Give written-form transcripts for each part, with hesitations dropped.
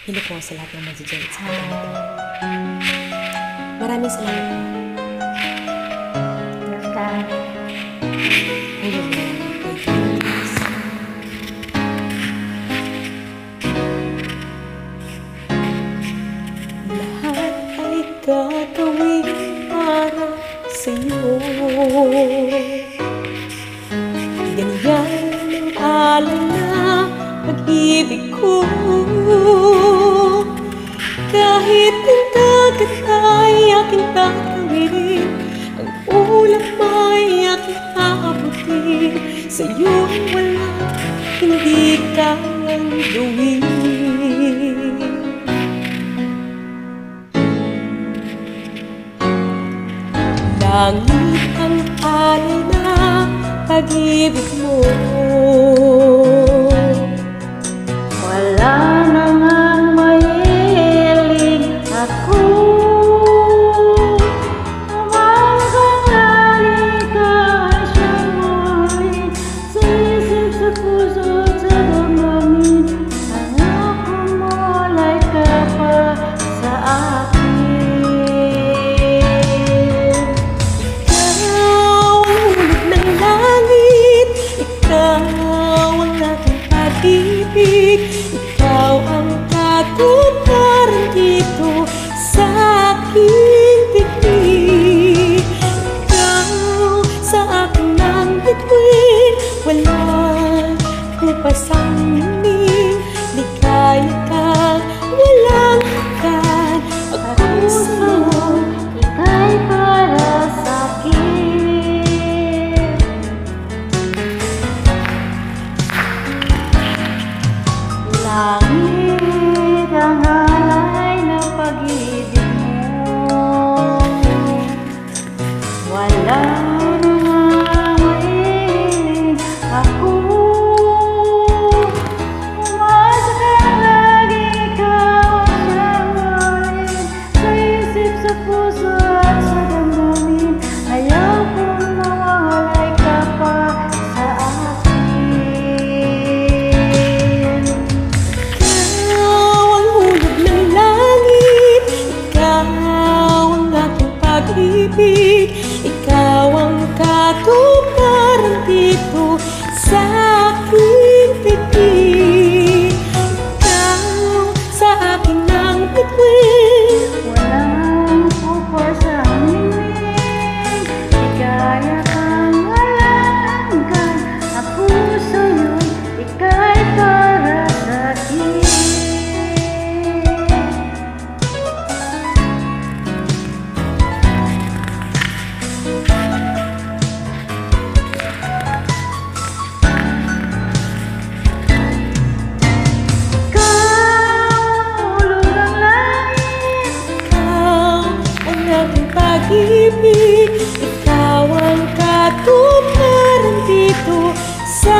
Hilo po sa lahat ng magsijoin sa akin ito. Maraming salamat po. Welcome. Hulog na kay Diyos. Lahat ay gagawin para sa'yo. Ganyan ang alay na pag-ibig ko. Kahit ang dagat ay aking tatawirin, ang ulap ay aking aabutin. Sa'yo'y wala, hindi kayang gawin. Langit ang alay na pag-ibig mo. Wala namang mahiling ako. Umakangali ka siyang muli sa isip, sa puso at sa damdamin. Ayoko mawalay ka pa sa akin. Ikaw ang hulog ng langit, ikaw ang aking pag-ibig, ikaw ang katuparan dito sa aking bibig. Ikaw sa akin ang bituin, walang kupasang ningning. Ligaya kang walang hanggan, ako'y sa'yo. Ika'y para sa'kin. Langit ang alay ng pag-ibig mo. Wala namang mahiling ako. Umasa ka lagi, ikaw ang siyang mahalin sa isip, sa puso at sa damdamin. Ayaw kong mawalay ka pa sa akin. Ikaw ang hulog ng langit, ikaw ang aking pag-ibig, ikaw ang katuparan dito sa aking bibig. Ikaw sa akin ang bituin, Walang kupar sa ningning. Ligaya kang walang hanggan. Ako sa'yo'y ika'y para sa'kin. Ikaw, ulog ng langit. ikaw ang aking pag-ibig, ikaw ang katuparan dito sa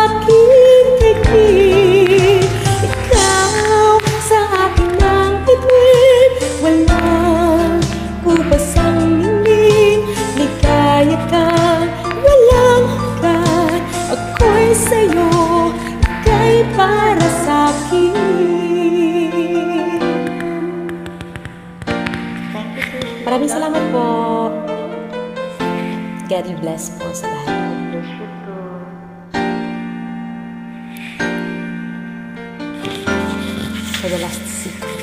aking bibig. Ikaw sa akin ang bituin, walang kupasang ningning. Ligaya kang walang hanggan, ako'y sa'yo, ika'y para sa'kin. Maraming salamat po. God bless po sa lahat. For the last secret.